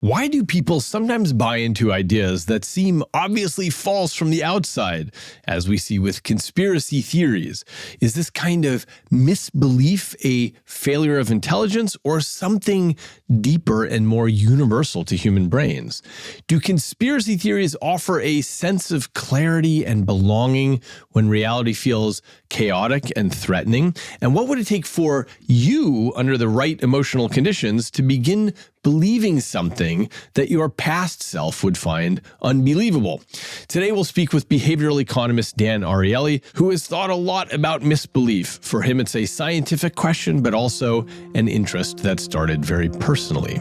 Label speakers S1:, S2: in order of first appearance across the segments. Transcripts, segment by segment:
S1: Why do people sometimes buy into ideas that seem obviously false from the outside, as we see with conspiracy theories? Is this kind of misbelief a failure of intelligence or something deeper and more universal to human brains? Do conspiracy theories offer a sense of clarity and belonging when reality feels chaotic and threatening? And what would it take for you, under the right emotional conditions, to begin believing something that your past self would find unbelievable? Today we'll speak with behavioral economist Dan Ariely, who has thought a lot about misbelief. For him, it's a scientific question, but also an interest that started very personally.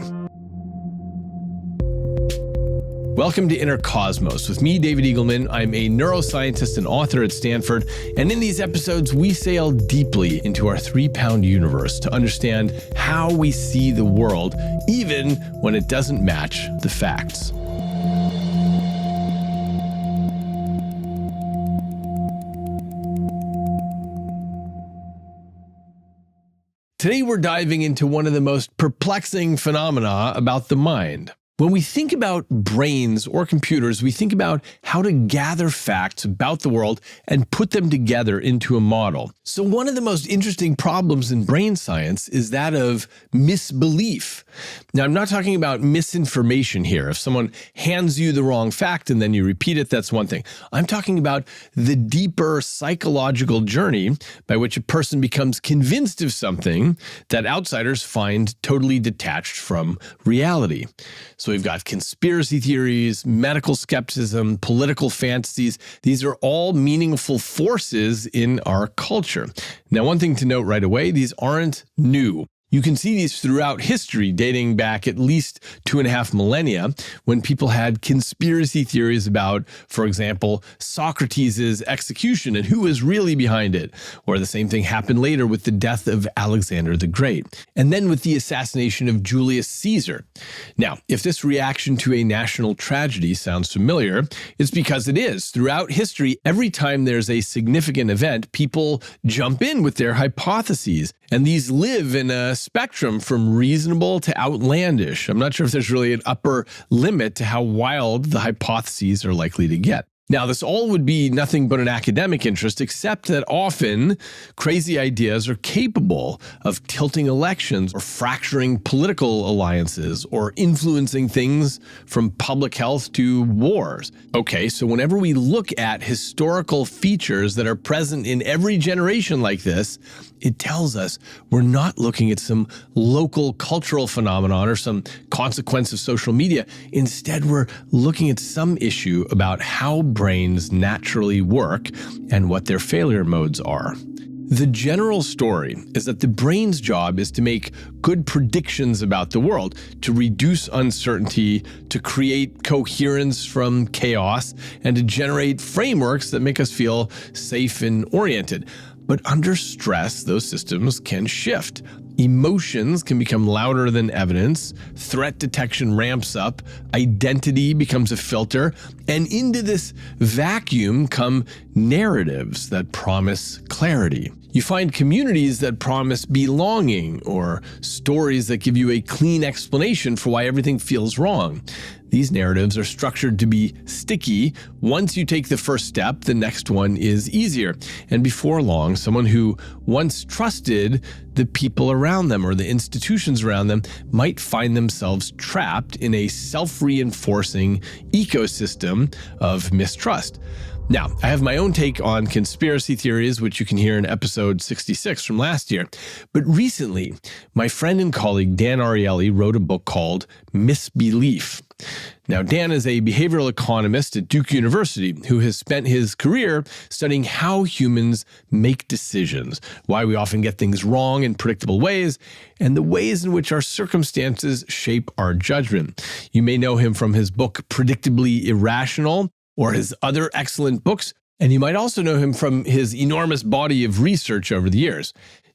S1: Welcome to Inner Cosmos. With me, David Eagleman. I'm a neuroscientist and author at Stanford, and in these episodes, we sail deeply into our 3-pound universe to understand how we see the world, even when it doesn't match the facts. Today, we're diving into one of the most perplexing phenomena about the mind. When we think about brains or computers, we think about how to gather facts about the world and put them together into a model. So one of the most interesting problems in brain science is that of misbelief. Now, I'm not talking about misinformation here. If someone hands you the wrong fact and then you repeat it, that's one thing. I'm talking about the deeper psychological journey by which a person becomes convinced of something that outsiders find totally detached from reality. So we've got conspiracy theories, medical skepticism, political fantasies. These are all meaningful forces in our culture. Now, one thing to note right away, these aren't new. You can see these throughout history, dating back at least 2.5 millennia, when people had conspiracy theories about, for example, Socrates' execution and who was really behind it. Or the same thing happened later with the death of Alexander the Great, and then with the assassination of Julius Caesar. Now, if this reaction to a national tragedy sounds familiar, it's because it is. Throughout history, every time there's a significant event, people jump in with their hypotheses, and these live in a spectrum from reasonable to outlandish. I'm not sure if there's really an upper limit to how wild the hypotheses are likely to get. Now, this all would be nothing but an academic interest, except that often crazy ideas are capable of tilting elections or fracturing political alliances or influencing things from public health to wars. Okay, so whenever we look at historical features that are present in every generation like this, it tells us we're not looking at some local cultural phenomenon or some consequence of social media. Instead, we're looking at some issue about how brains naturally work and what their failure modes are. The general story is that the brain's job is to make good predictions about the world, to reduce uncertainty, to create coherence from chaos, and to generate frameworks that make us feel safe and oriented. But under stress, those systems can shift. Emotions can become louder than evidence, threat detection ramps up, identity becomes a filter, and into this vacuum come narratives that promise clarity. You find communities that promise belonging or stories that give you a clean explanation for why everything feels wrong. These narratives are structured to be sticky. Once you take the first step, the next one is easier. And before long, someone who once trusted the people around them or the institutions around them might find themselves trapped in a self-reinforcing ecosystem of mistrust. Now, I have my own take on conspiracy theories, which you can hear in episode 66 from last year. But recently, my friend and colleague Dan Ariely wrote a book called Misbelief. Now, Dan is a behavioral economist at Duke University who has spent his career studying how humans make decisions, why we often get things wrong in predictable ways, and the ways in which our circumstances shape our judgment. You may know him from his book Predictably Irrational, or his other excellent books, and you might also know him from his enormous body of research over the years.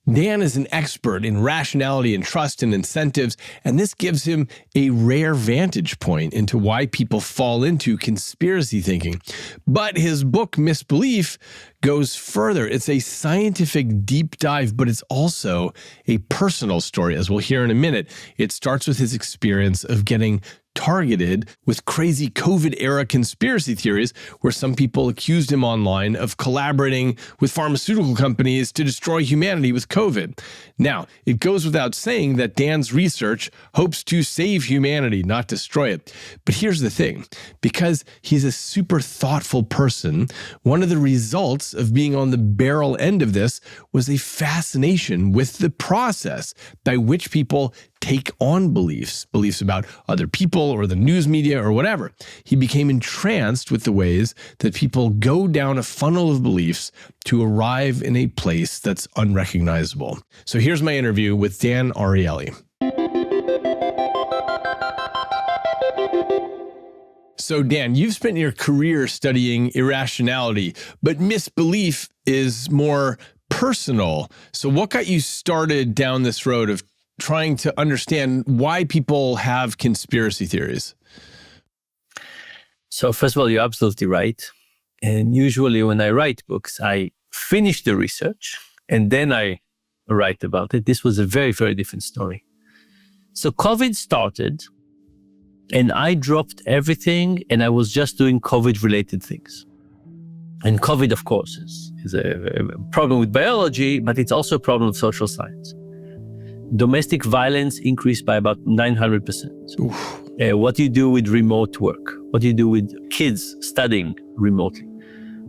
S1: Dan is an expert in rationality and trust and incentives, and this gives him a rare vantage point into why people fall into conspiracy thinking. But his book, Misbelief, goes further. It's a scientific deep dive, but it's also a personal story, as we'll hear in a minute. It starts with his experience of getting targeted with crazy COVID-era conspiracy theories where some people accused him online of collaborating with pharmaceutical companies to destroy humanity with COVID. Now, it goes without saying that Dan's research hopes to save humanity, not destroy it. But here's the thing. Because he's a super thoughtful person, one of the results of being on the barrel end of this was a fascination with the process by which people take on beliefs about other people or the news media or whatever. He became entranced with the ways that people go down a funnel of beliefs to arrive in a place that's unrecognizable. So here's my interview with Dan Ariely. So Dan, you've spent your career studying irrationality, but misbelief is more personal. So what got you started down this road of trying to understand why people have conspiracy theories?
S2: So first of all, you're absolutely right. And usually when I write books, I finish the research and then I write about it. This was a very, very different story. So COVID started and I dropped everything and I was just doing COVID-related things. And COVID, of course, is a problem with biology, but it's also a problem with social science. Domestic violence increased by about 900%. What do you do with remote work? What do you do with kids studying remotely?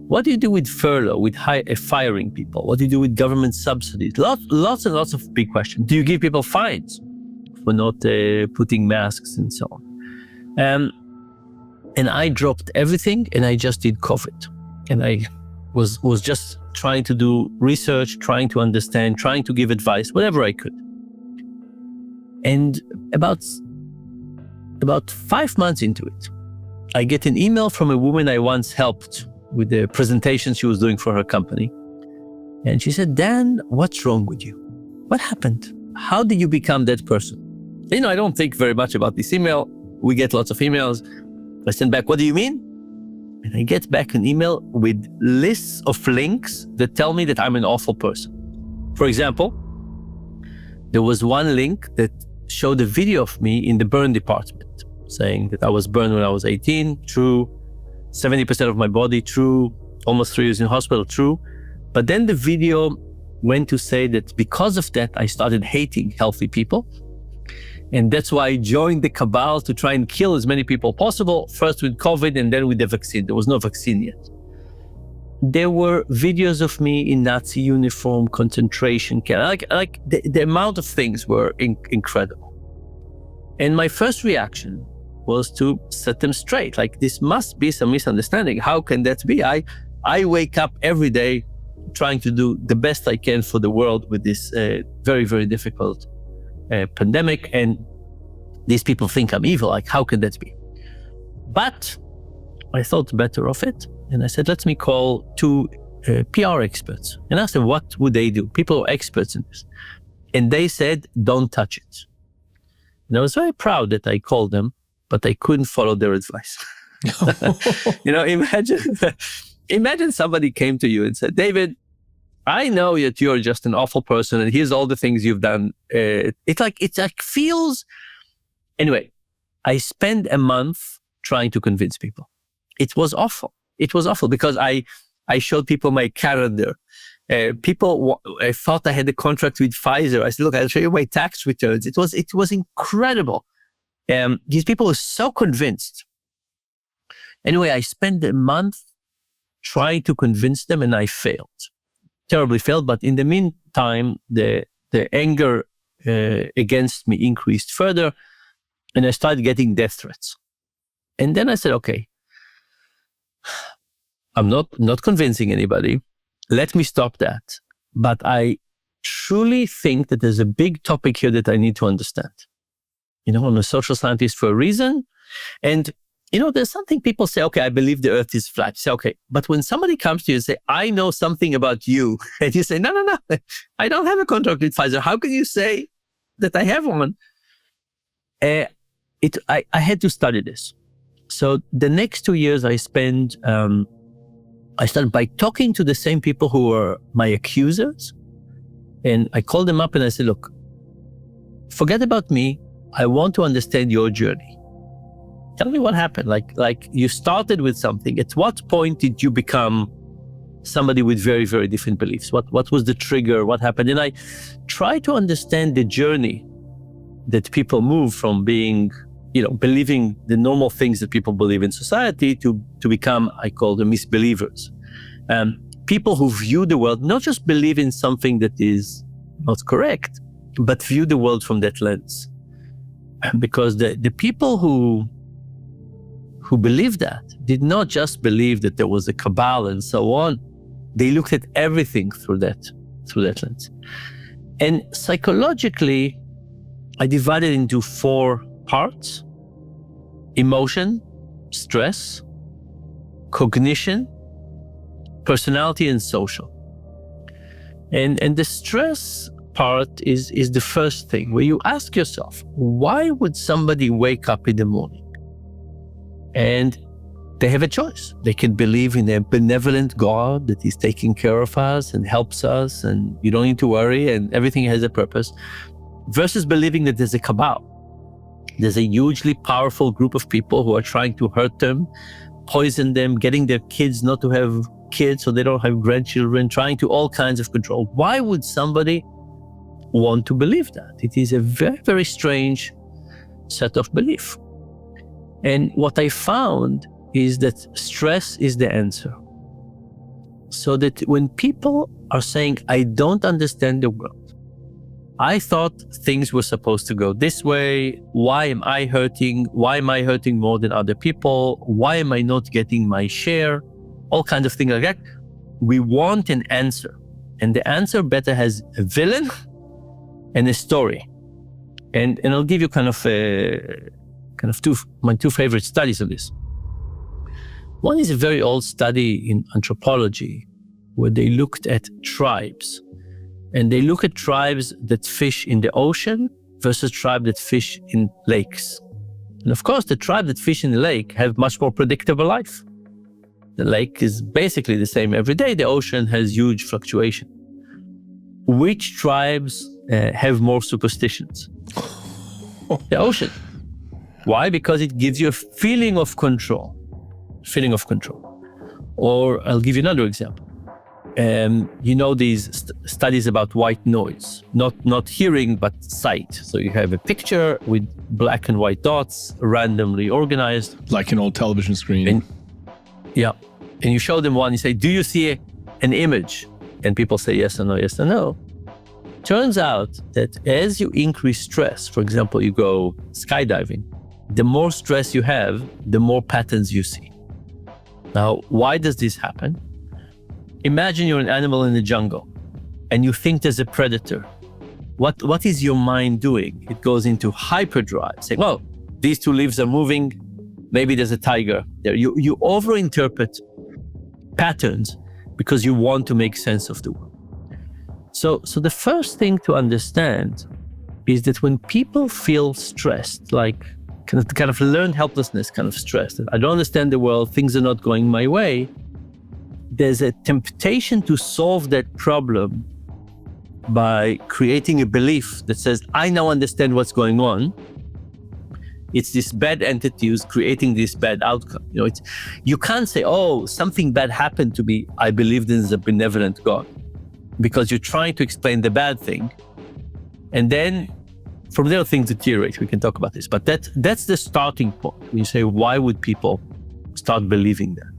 S2: What do you do with furlough, with firing people? What do you do with government subsidies? Lots and lots of big questions. Do you give people fines for not putting masks and so on? And I dropped everything and I just did COVID. And I was just trying to do research, trying to understand, trying to give advice, whatever I could. And about 5 months into it, I get an email from a woman I once helped with the presentation she was doing for her company. And she said, Dan, what's wrong with you? What happened? How did you become that person? I don't think very much about this email. We get lots of emails. I send back, what do you mean? And I get back an email with lists of links that tell me that I'm an awful person. For example, there was one link that showed a video of me in the burn department saying that I was burned when I was 18, true. 70% of my body, true. Almost 3 years in hospital, true. But then the video went to say that because of that, I started hating healthy people. And that's why I joined the cabal to try and kill as many people possible, first with COVID and then with the vaccine. There was no vaccine yet. There were videos of me in Nazi uniform, concentration camp. Like the amount of things were incredible. And my first reaction was to set them straight. Like, this must be some misunderstanding. How can that be? I wake up every day trying to do the best I can for the world with this very, very difficult pandemic. And these people think I'm evil. Like, how can that be? But I thought better of it. And I said, let me call 2 PR experts and ask them, what would they do? People are experts in this. And they said, don't touch it. And I was very proud that I called them, but I couldn't follow their advice. Imagine somebody came to you and said, David, I know that you're just an awful person and here's all the things you've done. It's like feels... Anyway, I spent a month trying to convince people. It was awful. It was awful because I showed people my calendar. People I thought I had a contract with Pfizer. I said, look, I'll show you my tax returns. It was incredible. These people were so convinced. Anyway, I spent a month trying to convince them and I failed. Terribly failed, but in the meantime, the anger against me increased further and I started getting death threats. And then I said, okay, I'm not convincing anybody. Let me stop that. But I truly think that there's a big topic here that I need to understand. I'm a social scientist for a reason. And, there's something people say, okay, I believe the earth is flat. You say, okay, but when somebody comes to you and say, I know something about you, and you say, no, I don't have a contract with Pfizer. How can you say that I have one? I had to study this. So the next 2 years I spent, I started by talking to the same people who were my accusers. And I called them up and I said, look, forget about me. I want to understand your journey. tell me what happened. Like you started with something. At what point did you become somebody with very, very different beliefs? What was the trigger? What happened? And I try to understand the journey that people move from being, believing the normal things that people believe in society to become, I call them misbelievers. People who view the world, not just believe in something that is not correct, but view the world from that lens. Because the people who believed that did not just believe that there was a cabal and so on. They looked at everything through that lens. And psychologically, I divided into 4 parts: emotion, stress, cognition, personality, and social. And the stress part is the first thing, where you ask yourself, why would somebody wake up in the morning? And they have a choice. They can believe in a benevolent God that is taking care of us and helps us, and you don't need to worry, and everything has a purpose, versus believing that there's a cabal. There's a hugely powerful group of people who are trying to hurt them, poison them, getting their kids not to have kids so they don't have grandchildren, trying to all kinds of control. Why would somebody want to believe that? It is a very, very strange set of belief. And what I found is that stress is the answer. So that when people are saying, I don't understand the world, I thought things were supposed to go this way, why am I hurting? Why am I hurting more than other people? Why am I not getting my share? All kinds of things like that. We want an answer. And the answer better has a villain and a story. And I'll give you my 2 favorite studies of this. One is a very old study in anthropology where they looked at tribes, and they look at tribes that fish in the ocean versus tribes that fish in lakes. And of course, the tribe that fish in the lake have much more predictable life. The lake is basically the same every day. The ocean has huge fluctuation. Which tribes have more superstitions? The ocean. Why? Because it gives you a feeling of control. Or I'll give you another example. These studies about white noise, not hearing, but sight. So you have a picture with black and white dots randomly organized.
S1: Like an old television screen.
S2: And you show them one, you say, do you see an image? And people say yes or no, yes or no. Turns out that as you increase stress, for example, you go skydiving, the more stress you have, the more patterns you see. Now, why does this happen? Imagine you're an animal in the jungle and you think there's a predator. What is your mind doing? It goes into hyperdrive, saying, oh, these 2 leaves are moving, maybe there's a tiger there. You overinterpret patterns because you want to make sense of the world. So the first thing to understand is that when people feel stressed, like kind of learned helplessness, kind of stressed, I don't understand the world, things are not going my way, there's a temptation to solve that problem by creating a belief that says, I now understand what's going on. It's this bad entity who's creating this bad outcome. You can't say, oh, something bad happened to me, I believe there's a benevolent God. Because you're trying to explain the bad thing. And then from there, things deteriorate. We can talk about this. But that's the starting point. When you say, why would people start believing that?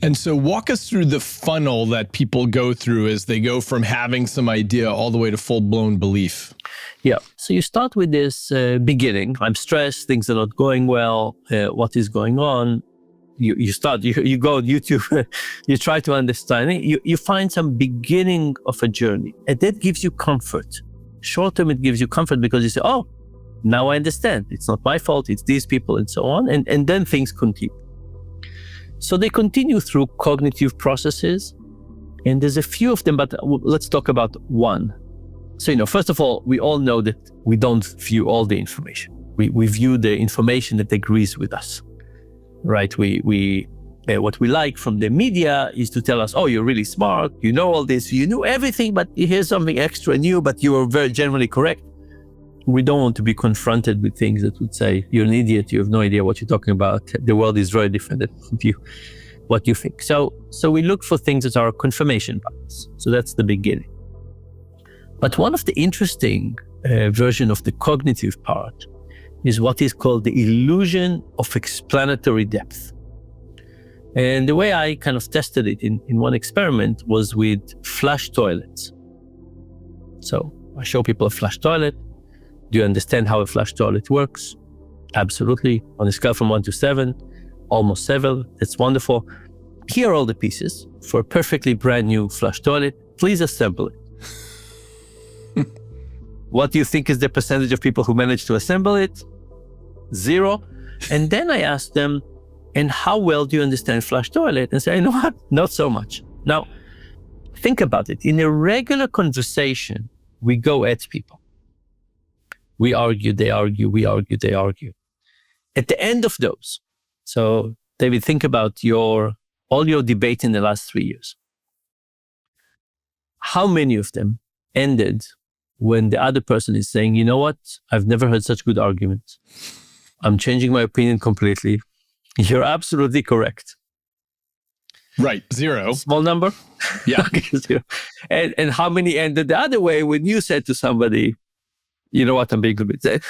S1: And so walk us through the funnel that people go through as they go from having some idea all the way to full-blown belief.
S2: Yeah. So you start with this beginning. I'm stressed. Things are not going well. What is going on? You go on YouTube, you try to understand it. You find some beginning of a journey. And that gives you comfort. Short term, it gives you comfort because you say, oh, now I understand. It's not my fault. It's these people and so on. And then things continue. So they continue through cognitive processes. And there's a few of them, but let's talk about one. So, first of all, we all know that we don't view all the information. We view the information that agrees with us, right? What we like from the media is to tell us, oh, you're really smart, you know all this, you knew everything, but here's something extra new, but you were very generally correct. we don't want to be confronted with things that would say, you're an idiot, you have no idea what you're talking about. The world is very different than what you think. So we look for things that are confirmation bias. So that's the beginning. But one of the interesting version of the cognitive part is what is called the illusion of explanatory depth. And the way I kind of tested it in one experiment was with flush toilets. So I show people a flush toilet. Do you understand how a flush toilet works? Absolutely. On a scale from 1 to 7, almost 7. That's wonderful. Here are all the pieces for a perfectly brand new flush toilet. Please assemble it. What do you think is the percentage of people who manage to assemble it? 0. And then I asked them, and how well do you understand flush toilet? And say, you know what? Not so much. Now, think about it. In a regular conversation, we go at people. We argue, they argue, we argue, they argue. At the end of those, so David, think about all your debate in the last 3 years. How many of them ended when the other person is saying, you know what? I've never heard such good arguments. I'm changing my opinion completely. You're absolutely correct.
S1: Right, 0.
S2: Small number?
S1: Yeah.
S2: Okay, 0. And how many ended the other way when you said to somebody, you know what, I'm being a bit...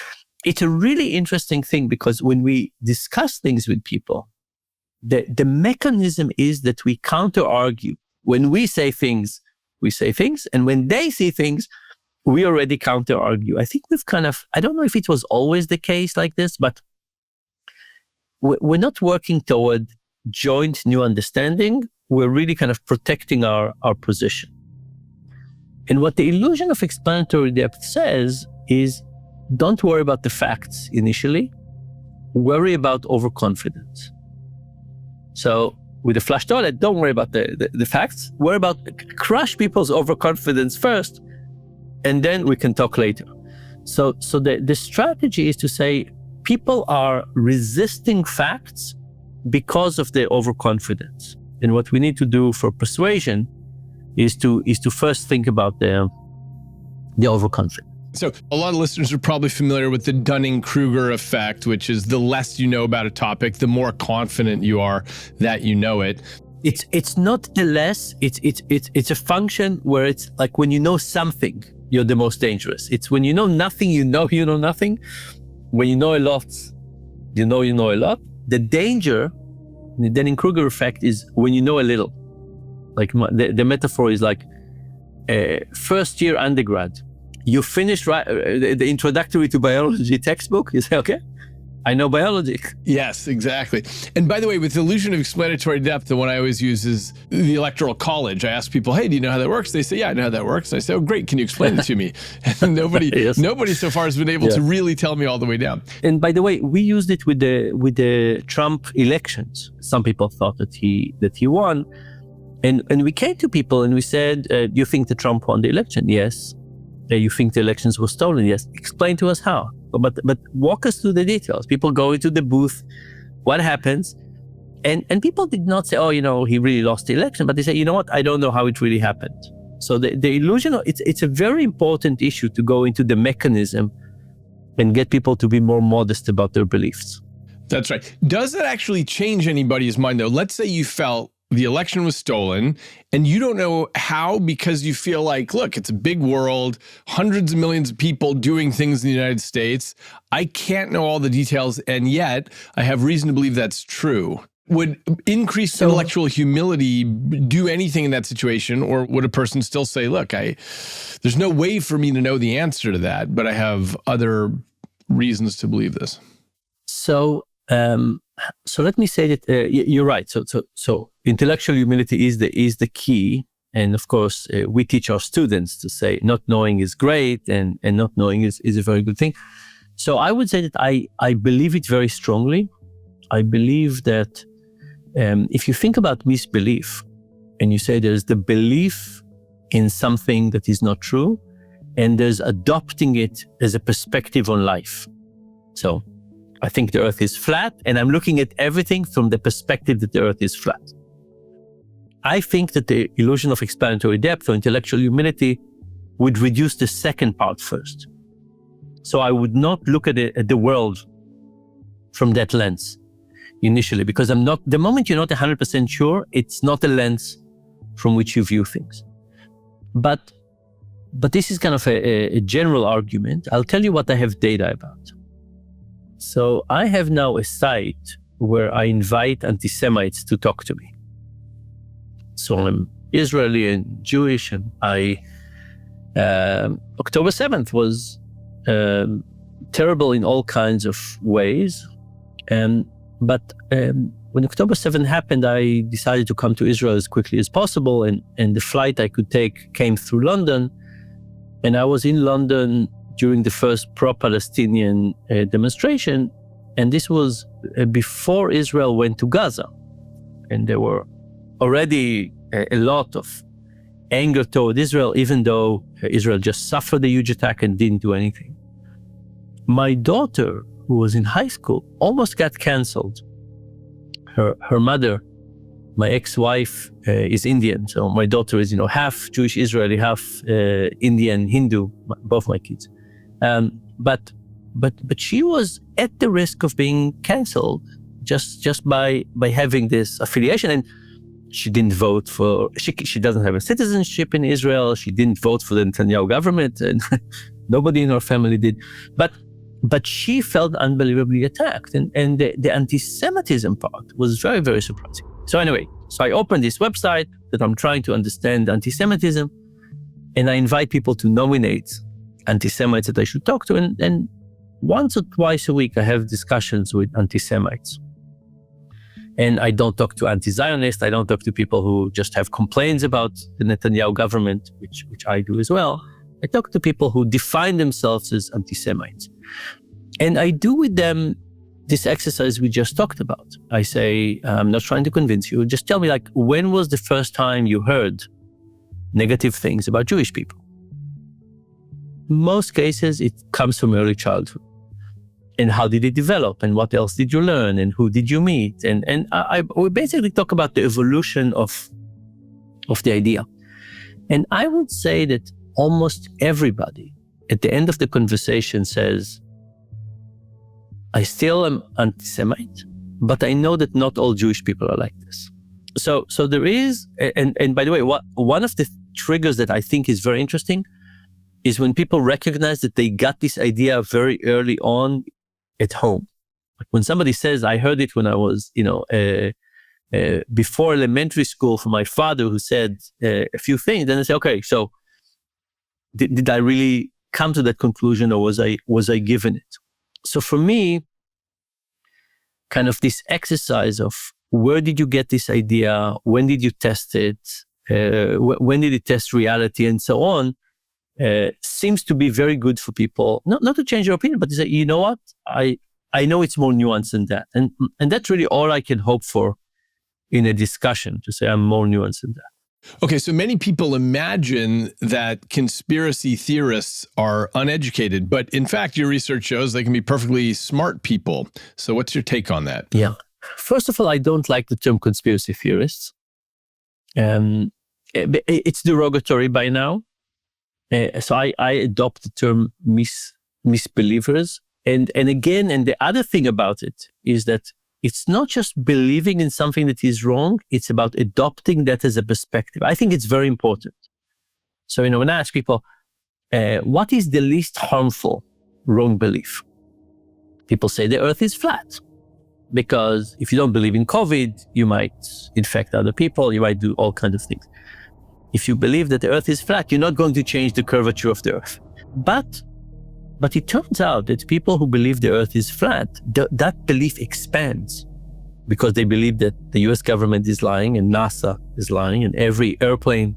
S2: It's a really interesting thing because when we discuss things with people, the mechanism is that we counter-argue. When we say things, and when they see things, we already counter-argue. I think we've kind of, I don't know if it was always the case like this, but we're not working toward joint new understanding. We're really kind of protecting our position. And what the illusion of explanatory depth says is, don't worry about the facts initially, worry about overconfidence. So with the flush toilet, don't worry about the facts, worry about crush people's overconfidence first, and then we can talk later. So the strategy is to say people are resisting facts because of their overconfidence. And what we need to do for persuasion is to first think about the overconfidence.
S1: So a lot of listeners are probably familiar with the Dunning-Kruger effect, which is the less you know about a topic, the more confident you are that you know it.
S2: It's not the less, it's a function where it's like when you know something, you're the most dangerous. It's when you know nothing, you know nothing. When you know a lot, you know a lot. The danger, the Dunning-Kruger effect, is when you know a little. Like the metaphor is like first year undergrad. You finish the introductory to biology textbook, you say, okay, I know biology.
S1: Yes, exactly. And by the way, with illusion of explanatory depth, the one I always use is the Electoral College. I ask people, hey, do you know how that works? They say, yeah, I know how that works. And I say, oh, great, can you explain it to me? And nobody so far has been able to really tell me all the way down. And
S2: by the way, we used it with the Trump elections. Some people thought that he won. And we came to people and we said, do you think that Trump won the election? Yes. You think the elections were stolen? Yes. Explain to us how. But walk us through the details. People go into the booth. What happens? And people did not say, oh, he really lost the election. But they say, you know what? I don't know how it really happened. So the illusion, it's a very important issue to go into the mechanism and get people to be more modest about their beliefs.
S1: That's right. Does it actually change anybody's mind, though? Let's say you felt the election was stolen and you don't know how, because you feel like, look, it's a big world, hundreds of millions of people doing things in the United States. I can't know all the details, and yet I have reason to believe that's true. Would increased intellectual humility do anything in that situation, or would a person still say, look, there's no way for me to know the answer to that, but I have other reasons to believe this?
S2: So let me say that you're right. So intellectual humility is the key, and of course we teach our students to say not knowing is great, and not knowing is a very good thing. So I would say that I believe it very strongly. I believe that if you think about misbelief, and you say there's the belief in something that is not true, and there's adopting it as a perspective on life. So I think the earth is flat, and I'm looking at everything from the perspective that the earth is flat. I think that the illusion of explanatory depth or intellectual humility would reduce the second part first. So I would not look at the world from that lens initially, because the moment you're not 100% sure, it's not a lens from which you view things. But this is kind of a general argument. I'll tell you what I have data about. So I have now a site where I invite anti-Semites to talk to me. So I'm Israeli and Jewish, and October 7th was terrible in all kinds of ways. But when October 7th happened, I decided to come to Israel as quickly as possible, and the flight I could take came through London. And I was in London during the first pro-Palestinian demonstration, and this was before Israel went to Gaza. And there were already a lot of anger toward Israel, even though Israel just suffered a huge attack and didn't do anything. My daughter, who was in high school, almost got canceled. Her mother, my ex-wife, is Indian. So my daughter is, half Jewish Israeli, half Indian Hindu, both my kids. But she was at the risk of being canceled just by having this affiliation. And she didn't vote she doesn't have a citizenship in Israel. She didn't vote for the Netanyahu government, and nobody in her family did. But she felt unbelievably attacked. And the anti-Semitism part was very, very surprising. So anyway, I opened this website that I'm trying to understand anti-Semitism, and I invite people to nominate anti-Semites that I should talk to. And once or twice a week, I have discussions with anti-Semites. And I don't talk to anti-Zionists. I don't talk to people who just have complaints about the Netanyahu government, which I do as well. I talk to people who define themselves as anti-Semites. And I do with them this exercise we just talked about. I say, I'm not trying to convince you. Just tell me, when was the first time you heard negative things about Jewish people? Most cases, it comes from early childhood. And how did it develop? And what else did you learn? And who did you meet? And we basically talk about the evolution of the idea. And I would say that almost everybody at the end of the conversation says, I still am anti-Semite, but I know that not all Jewish people are like this. So there is, and by the way, one of the triggers that I think is very interesting is when people recognize that they got this idea very early on at home. Like when somebody says, I heard it when I was, before elementary school from my father who said a few things, then I say, okay, so did I really come to that conclusion, or was I given it? So for me, kind of this exercise of where did you get this idea? When did you test it? When did it test reality, and so on, seems to be very good for people, not to change your opinion, but to say, you know what, I know it's more nuanced than that. And that's really all I can hope for in a discussion, to say I'm more nuanced than that.
S1: Okay, so many people imagine that conspiracy theorists are uneducated, but in fact, your research shows they can be perfectly smart people. So what's your take on that?
S2: Yeah. First of all, I don't like the term conspiracy theorists. It's derogatory by now. So I adopt the term misbelievers. And again, and the other thing about it is that it's not just believing in something that is wrong, it's about adopting that as a perspective. I think it's very important. So, when I ask people, what is the least harmful wrong belief? People say the earth is flat. Because if you don't believe in COVID, you might infect other people, you might do all kinds of things. If you believe that the earth is flat, you're not going to change the curvature of the earth. But it turns out that people who believe the earth is flat, that belief expands because they believe that the US government is lying and NASA is lying and every airplane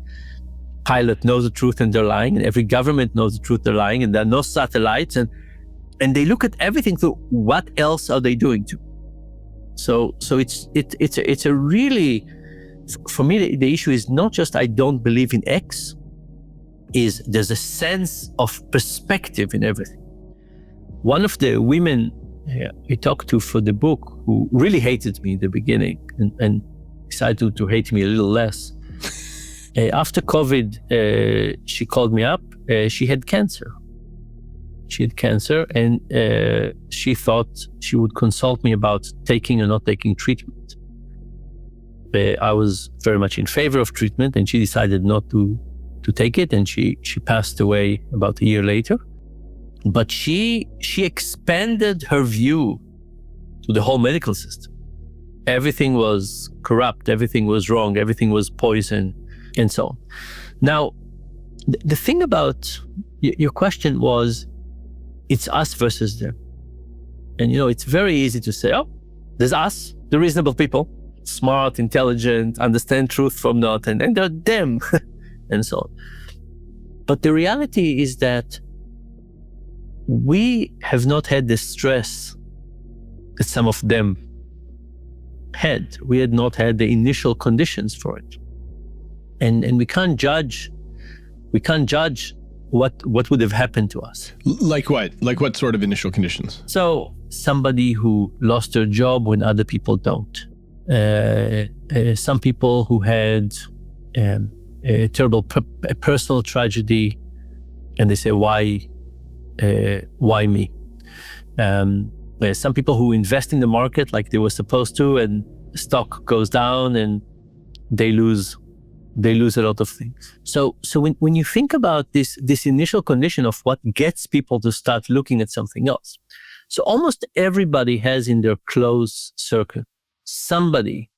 S2: pilot knows the truth and they're lying and every government knows the truth, they're lying, and there are no satellites, and they look at everything through what else are they doing to. So it's a really, for me, the issue is not just I don't believe in X, is there's a sense of perspective in everything. One of the women I talked to for the book, who really hated me in the beginning and decided to hate me a little less, after COVID, she called me up. She had cancer. She had cancer, and she thought she would consult me about taking or not taking treatment. I was very much in favor of treatment, and she decided not to take it, and she passed away about a year later. But she expanded her view to the whole medical system. Everything was corrupt, everything was wrong, everything was poison, and so on. Now, the thing about your question was, it's us versus them. And it's very easy to say, oh, there's us, the reasonable people, smart, intelligent, understand truth from not, and they're them, and so on. But the reality is that we have not had the stress that some of them had. We had not had the initial conditions for it. And we can't judge what would have happened to us.
S1: Like what? Like what sort of initial conditions?
S2: So somebody who lost their job when other people don't. Some people who had a terrible personal tragedy, and they say, why me? Some people who invest in the market like they were supposed to, and the stock goes down and they lose a lot of things. So when you think about this initial condition of what gets people to start looking at something else, so almost everybody has in their close circle somebody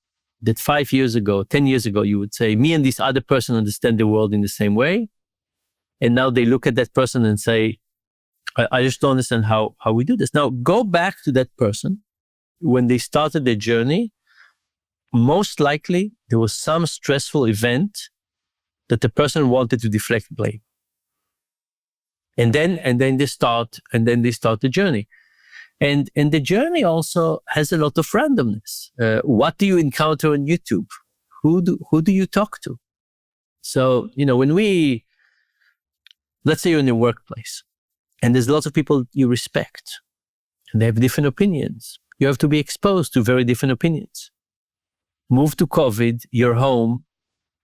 S2: that 5 years ago, 10 years ago, you would say, me and this other person understand the world in the same way. And now they look at that person and say, I just don't understand how we do this. Now, go back to that person. When they started their journey, most likely there was some stressful event that the person wanted to deflect blame. And then they start the journey. And the journey also has a lot of randomness. What do you encounter on YouTube? Who do you talk to? So, let's say you're in your workplace and there's lots of people you respect and they have different opinions. You have to be exposed to very different opinions. Move to COVID, you're home.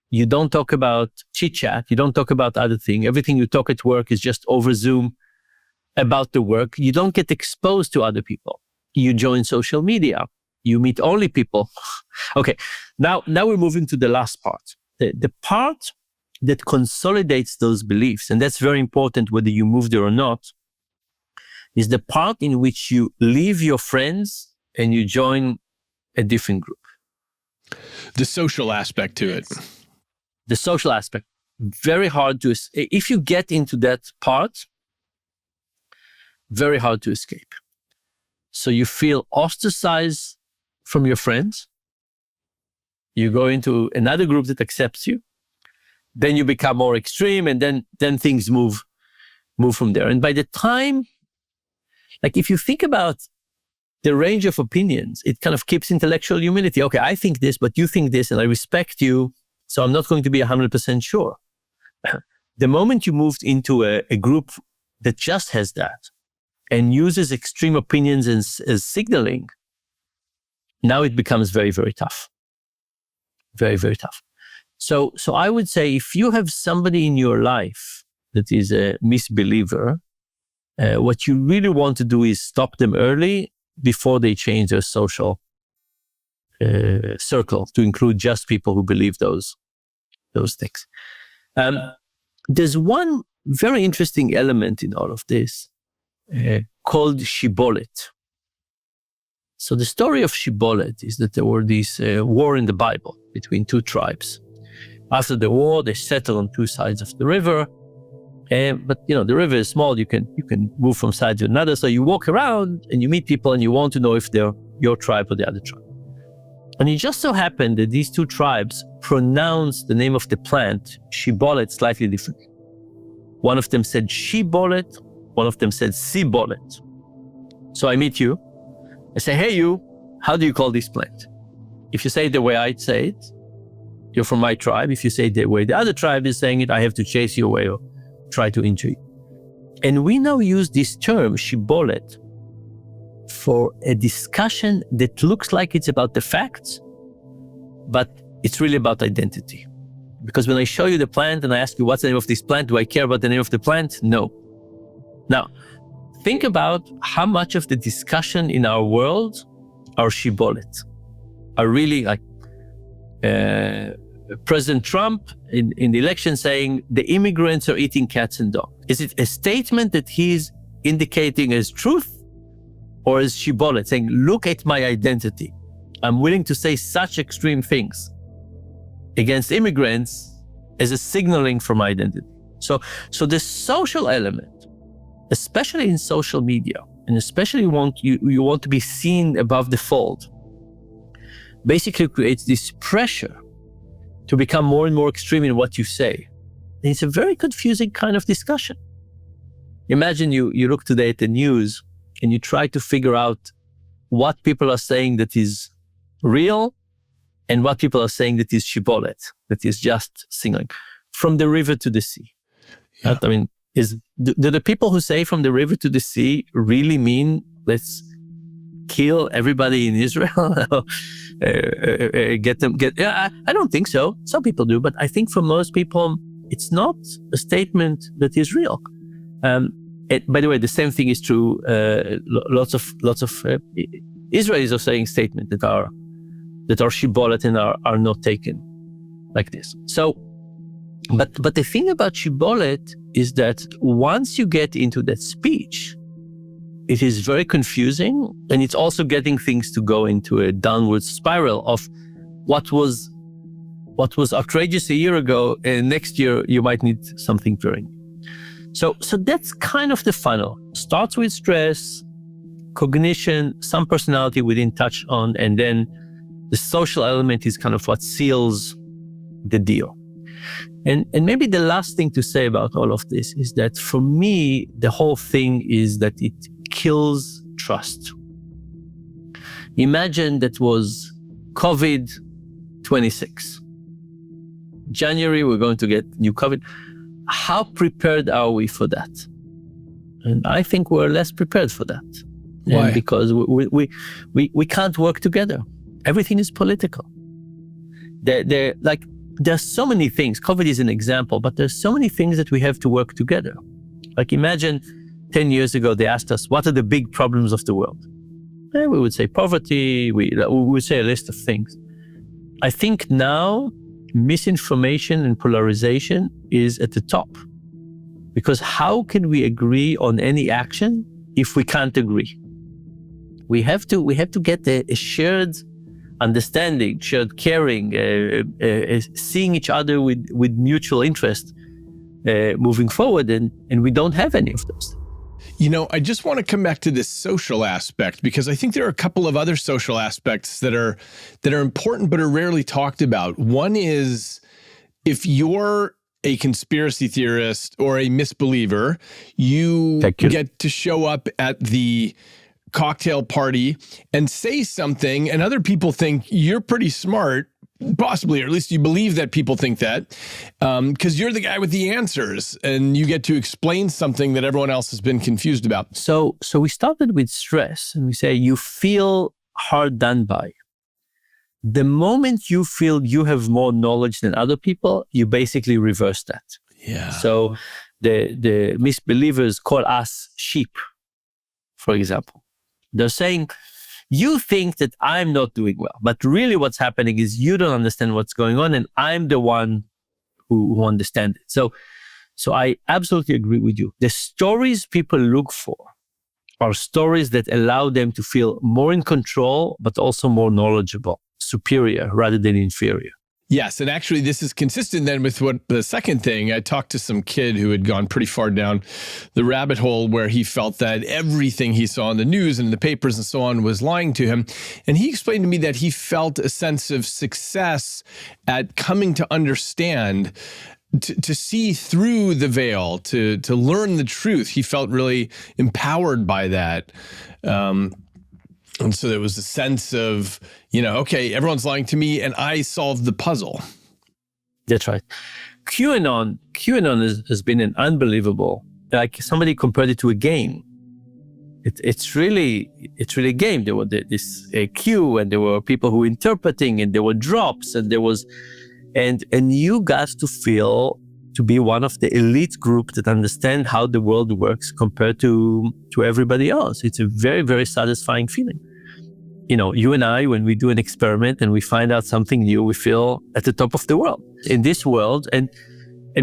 S2: You don't talk about chit chat. You don't talk about other things. Everything you talk at work is just over Zoom about the work. You don't get exposed to other people. You join social media. You meet only people. Okay, now we're moving to the last part. The part that consolidates those beliefs, and that's very important whether you move there or not, is the part in which you leave your friends and you join a different group.
S1: The social aspect to it.
S2: The social aspect. Very hard to, if you get into that part, very hard to escape. So you feel ostracized from your friends. You go into another group that accepts you. Then you become more extreme, and then things move from there. And by the time, like if you think about the range of opinions, it kind of keeps intellectual humility. Okay, I think this, but you think this, and I respect you, so I'm not going to be 100% sure. The moment you moved into a group that just has that and uses extreme opinions as signaling, now it becomes very, very tough. Very, very tough. So I would say if you have somebody in your life that is a misbeliever, what you really want to do is stop them early before they change their social circle to include just people who believe those things. There's one very interesting element in all of this called Shibboleth. So the story of Shibboleth is that there were these war in the Bible between two tribes. After the war, they settled on two sides of the river. But the river is small. You can move from side to another. So you walk around and you meet people and you want to know if they're your tribe or the other tribe. And it just so happened that these two tribes pronounced the name of the plant, Shibboleth, slightly differently. One of them said Shibboleth, one of them said Sibboleth. So I meet you. I say, hey, you, how do you call this plant? If you say it the way I'd say it, you're from my tribe. If you say it the way the other tribe is saying it, I have to chase you away or try to injure you. And we now use this term, Shibboleth, for a discussion that looks like it's about the facts, but it's really about identity. Because when I show you the plant and I ask you, what's the name of this plant? Do I care about the name of the plant? No. Now, think about how much of the discussion in our world are Shibboleth, are really like President Trump in the election saying the immigrants are eating cats and dogs. Is it a statement that he's indicating as truth, or as Shibboleth, saying, look at my identity. I'm willing to say such extreme things against immigrants as a signaling for my identity. So the social element, especially in social media, and especially you want to be seen above the fold, basically creates this pressure to become more and more extreme in what you say. And it's a very confusing kind of discussion. Imagine you look today at the news and you try to figure out what people are saying that is real and what people are saying that is Shibboleth, that is just signaling. From the river to the sea. Yeah. I mean, do the people who say from the river to the sea really mean let's kill everybody in Israel? I don't think so. Some people do, but I think for most people, it's not a statement that is real. By the way, the same thing is true. Lots of Israelis are saying statements that are Shibboleth and are not taken like this. So, but the thing about Shibboleth is that once you get into that speech, it is very confusing, and it's also getting things to go into a downward spiral of what was outrageous a year ago, and next year you might need something very new. So that's kind of the funnel. Starts with stress, cognition, some personality we didn't touch on, and then the social element is kind of what seals the deal. And maybe the last thing to say about all of this is that for me, the whole thing is that it kills trust. Imagine that was COVID-26. January, we're going to get new COVID. How prepared are we for that? And I think we're less prepared for that.
S1: Why?
S2: And because we can't work together. Everything is political. There's so many things. COVID is an example, but there's so many things that we have to work together. Like imagine 10 years ago, they asked us, what are the big problems of the world? And we would say poverty, we would say a list of things. I think now misinformation and polarization is at the top. Because how can we agree on any action if we can't agree? We have to get a shared understanding, shared caring, seeing each other with mutual interest moving forward, and we don't have any of those.
S1: You know, I just want to come back to this social aspect, because I think there are a couple of other social aspects that are important but are rarely talked about. One is, if you're a conspiracy theorist or a misbeliever, you get to show up at the cocktail party and say something, and other people think you're pretty smart, possibly, or at least you believe that people think that, because you're the guy with the answers, and you get to explain something that everyone else has been confused about.
S2: So we started with stress, and we say you feel hard done by. The moment you feel you have more knowledge than other people, you basically reverse that.
S1: Yeah.
S2: So the misbelievers call us sheep, for example. They're saying, you think that I'm not doing well, but really what's happening is you don't understand what's going on, and I'm the one who understands it. So I absolutely agree with you. The stories people look for are stories that allow them to feel more in control, but also more knowledgeable, superior rather than inferior.
S1: Yes, and actually this is consistent then with what the second thing. I talked to some kid who had gone pretty far down the rabbit hole where he felt that everything he saw in the news and the papers and so on was lying to him. And he explained to me that he felt a sense of success at coming to understand, to see through the veil, to learn the truth. He felt really empowered by that. And so there was a sense of, okay, everyone's lying to me and I solved the puzzle.
S2: That's right. QAnon has been an unbelievable, like somebody compared it to a game. It's really a game. There were this queue, and there were people who were interpreting, and there were drops, and there was, and you got to feel to be one of the elite group that understand how the world works compared to everybody else. It's a very, very satisfying feeling. You know, you and I, when we do an experiment and we find out something new, we feel at the top of the world in this world. And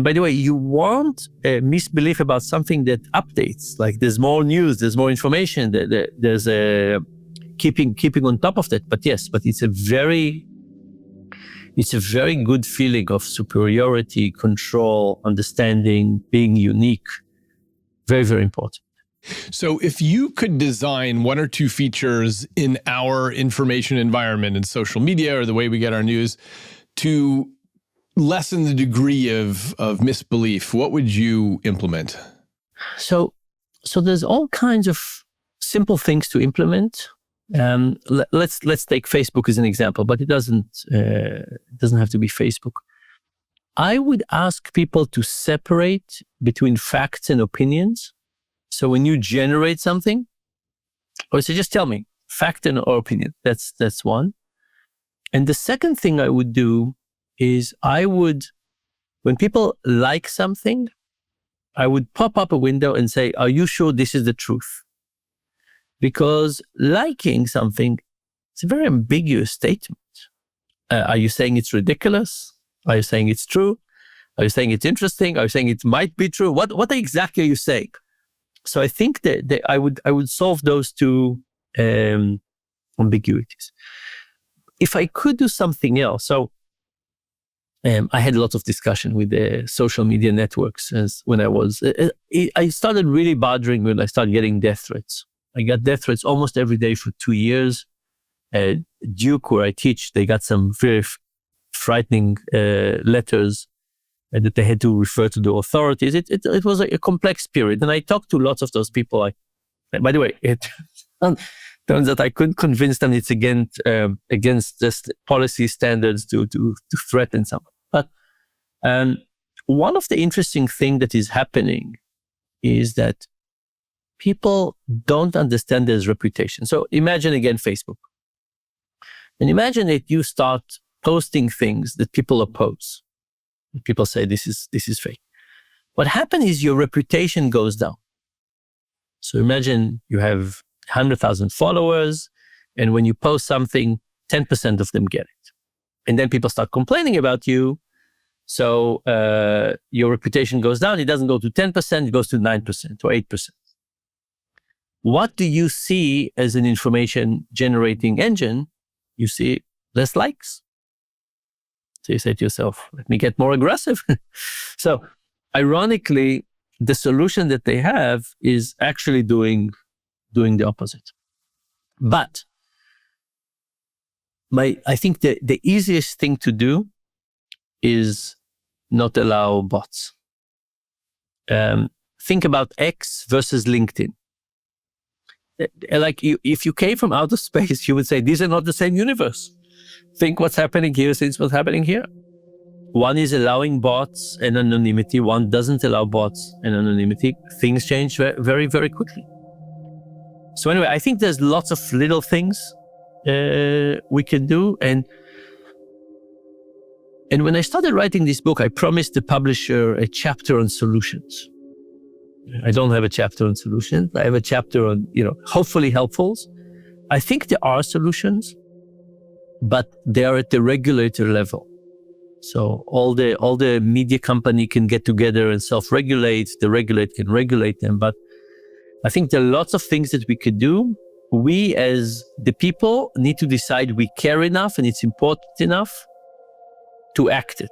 S2: by the way, you want a misbelief about something that updates, like there's more news, there's more information, there's a keeping on top of that. But yes, but it's a very good feeling of superiority, control, understanding, being unique. Very, very important.
S1: So if you could design one or two features in our information environment in social media or the way we get our news to lessen the degree of misbelief, what would you implement? So
S2: there's all kinds of simple things to implement. Let's take Facebook as an example, but it doesn't have to be Facebook. I would ask people to separate between facts and opinions. So when you generate something, or say, just tell me, fact or opinion. That's one. And the second thing I would do is when people like something, I would pop up a window and say, are you sure this is the truth? Because liking something, it's a very ambiguous statement. Are you saying it's ridiculous? Are you saying it's true? Are you saying it's interesting? Are you saying it might be true? What exactly are you saying? So I think that I would solve those two ambiguities. If I could do something else, so I had a lot of discussion with the social media networks I started really bothering when I started getting death threats. I got death threats almost every day for 2 years. Duke, where I teach, they got some very frightening letters that they had to refer to the authorities. It was a complex period. And I talked to lots of those people. By the way, it turns out I couldn't convince them it's against just policy standards to threaten someone. But one of the interesting things that is happening is that people don't understand there's reputation. So imagine again Facebook. And imagine that you start posting things that people oppose. People say this is fake. What happens is your reputation goes down. So imagine you have 100,000 followers, and when you post something, 10% of them get it. And then people start complaining about you. So your reputation goes down. It doesn't go to 10%, it goes to 9% or 8%. What do you see as an information generating engine? You see less likes. So you say to yourself, let me get more aggressive. So ironically, the solution that they have is actually doing the opposite. But I think the easiest thing to do is not allow bots. Think about X versus LinkedIn. Like if you came from outer space, you would say, these are not the same universe. Think what's happening here since what's happening here. One is allowing bots and anonymity. One doesn't allow bots and anonymity. Things change very, very quickly. So anyway, I think there's lots of little things we can do. And when I started writing this book, I promised the publisher a chapter on solutions. I don't have a chapter on solutions. I have a chapter on, hopefully helpfuls. I think there are solutions, but they are at the regulator level. So all the media company can get together and self-regulate. The regulator can regulate them. But I think there are lots of things that we could do. We as the people need to decide we care enough and it's important enough to act it.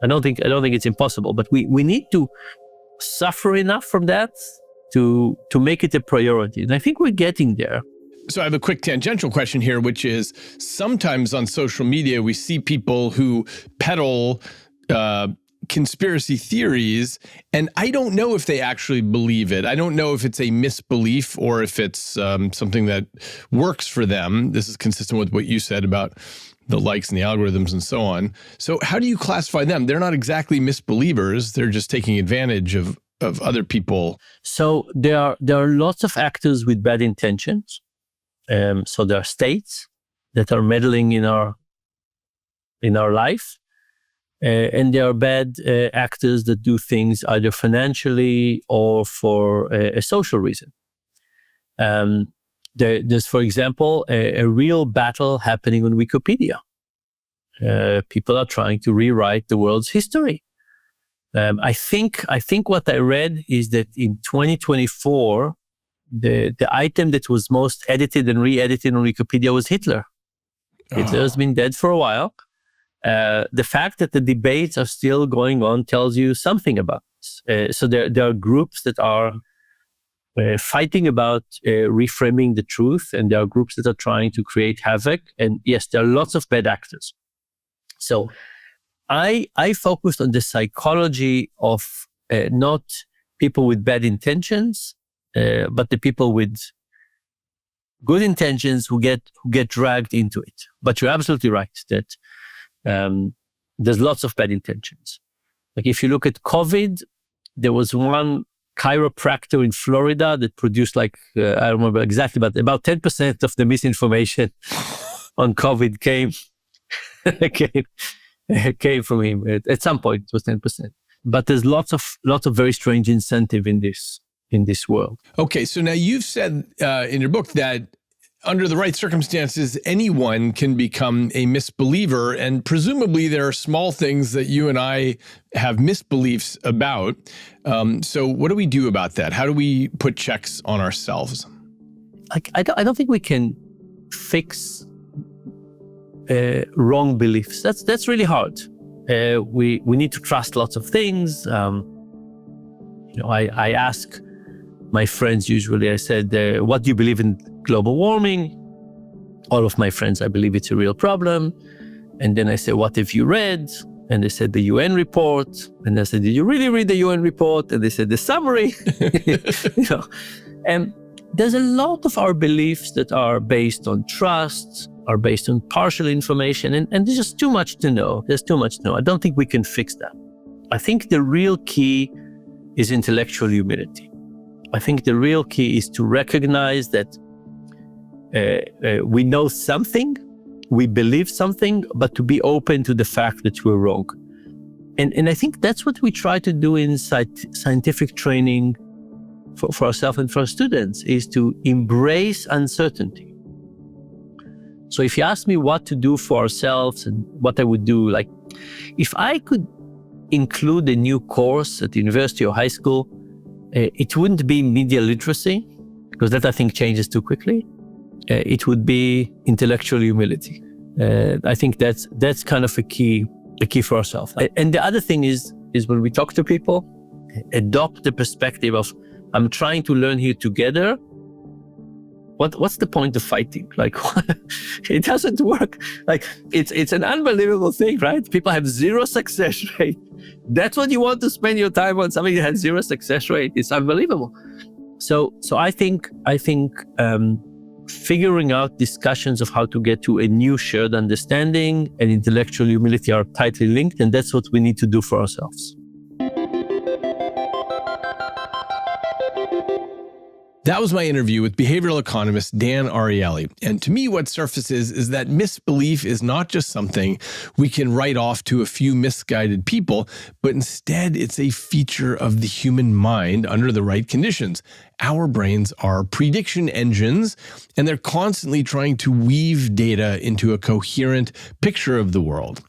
S2: I don't think it's impossible, but we need to suffer enough from that to make it a priority. And I think we're getting there.
S1: So I have a quick tangential question here, which is sometimes on social media, we see people who peddle conspiracy theories, and I don't know if they actually believe it. I don't know if it's a misbelief or if it's something that works for them. This is consistent with what you said about the likes and the algorithms and so on. So how do you classify them? They're not exactly misbelievers. They're just taking advantage of other people.
S2: So there are lots of actors with bad intentions. So there are states that are meddling in our life. And there are bad actors that do things either financially or for a social reason. There's, for example, a real battle happening on Wikipedia. People are trying to rewrite the world's history. I think what I read is that in 2024, the item that was most edited and re-edited on Wikipedia was Hitler. Hitler's been dead for a while. The fact that the debates are still going on tells you something about this. So there are groups that are fighting about reframing the truth, and there are groups that are trying to create havoc. And yes, there are lots of bad actors. So I focused on the psychology of not people with bad intentions, but the people with good intentions who get dragged into it. But you're absolutely right that there's lots of bad intentions. Like if you look at COVID, there was one chiropractor in Florida that produced I don't remember exactly, but about 10% of the misinformation on COVID came from him. At some point, it was 10%. But there's lots of very strange incentive in this world.
S1: Okay, so now you've said in your book that under the right circumstances, anyone can become a misbeliever, and presumably there are small things that you and I have misbeliefs about. So what do we do about that? How do we put checks on ourselves?
S2: I don't think we can fix wrong beliefs. That's really hard. We need to trust lots of things. I ask my friends usually, I said, what do you believe in global warming? All of my friends, I believe it's a real problem. And then I say, what have you read? And they said the UN report. And I said, did you really read the UN report? And they said the summary. And there's a lot of our beliefs that are based on trust, are based on partial information, and there's just too much to know. There's too much to know. I don't think we can fix that. I think the real key is intellectual humility. I think the real key is to recognize that we know something, we believe something, but to be open to the fact that we're wrong. And I think that's what we try to do in scientific training for ourselves and for our students, is to embrace uncertainty. So if you ask me what to do for ourselves and what I would do, like if I could include a new course at university or high school, it wouldn't be media literacy, because that I think changes too quickly. It would be intellectual humility. I think that's kind of a key for ourselves. And the other thing is when we talk to people, adopt the perspective of, I'm trying to learn here together. What's the point of fighting? Like, it doesn't work. Like, it's an unbelievable thing, right? People have zero success rate. That's what you want to spend your time on, something that has zero success rate. It's unbelievable. So I think figuring out discussions of how to get to a new shared understanding and intellectual humility are tightly linked, and that's what we need to do for ourselves.
S1: That was my interview with behavioral economist Dan Ariely. And to me, what surfaces is that misbelief is not just something we can write off to a few misguided people, but instead it's a feature of the human mind under the right conditions. Our brains are prediction engines, and they're constantly trying to weave data into a coherent picture of the world.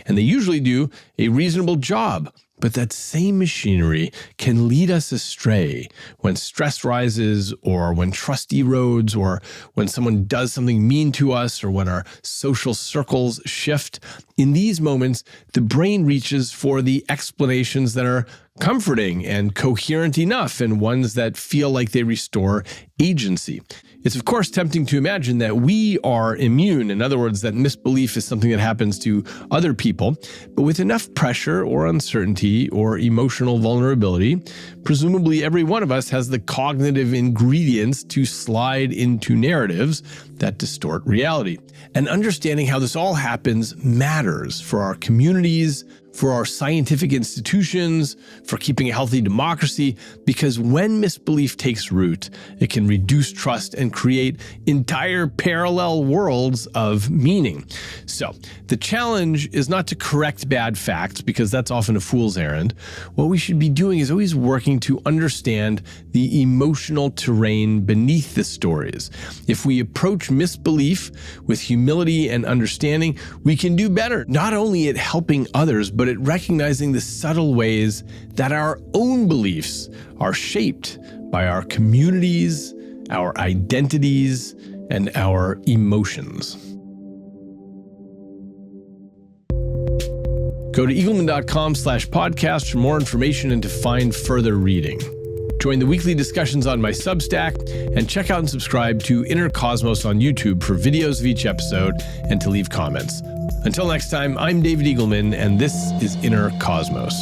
S1: And they usually do a reasonable job. But that same machinery can lead us astray when stress rises, or when trust erodes, or when someone does something mean to us, or when our social circles shift. In these moments, the brain reaches for the explanations that are comforting and coherent enough, and ones that feel like they restore agency. It's of course tempting to imagine that we are immune. In other words, that misbelief is something that happens to other people. But with enough pressure or uncertainty or emotional vulnerability, presumably every one of us has the cognitive ingredients to slide into narratives that distort reality. And understanding how this all happens matters for our communities, for our scientific institutions, for keeping a healthy democracy, because when misbelief takes root, it can reduce trust and create entire parallel worlds of meaning. So the challenge is not to correct bad facts, because that's often a fool's errand. What we should be doing is always working to understand the emotional terrain beneath the stories. If we approach misbelief with humility and understanding, we can do better, not only at helping others, but at recognizing the subtle ways that our own beliefs are shaped by our communities, our identities, and our emotions. Go to eagleman.com/podcast for more information and to find further reading. Join the weekly discussions on my Substack, and check out and subscribe to Inner Cosmos on YouTube for videos of each episode and to leave comments. Until next time, I'm David Eagleman, and this is Inner Cosmos.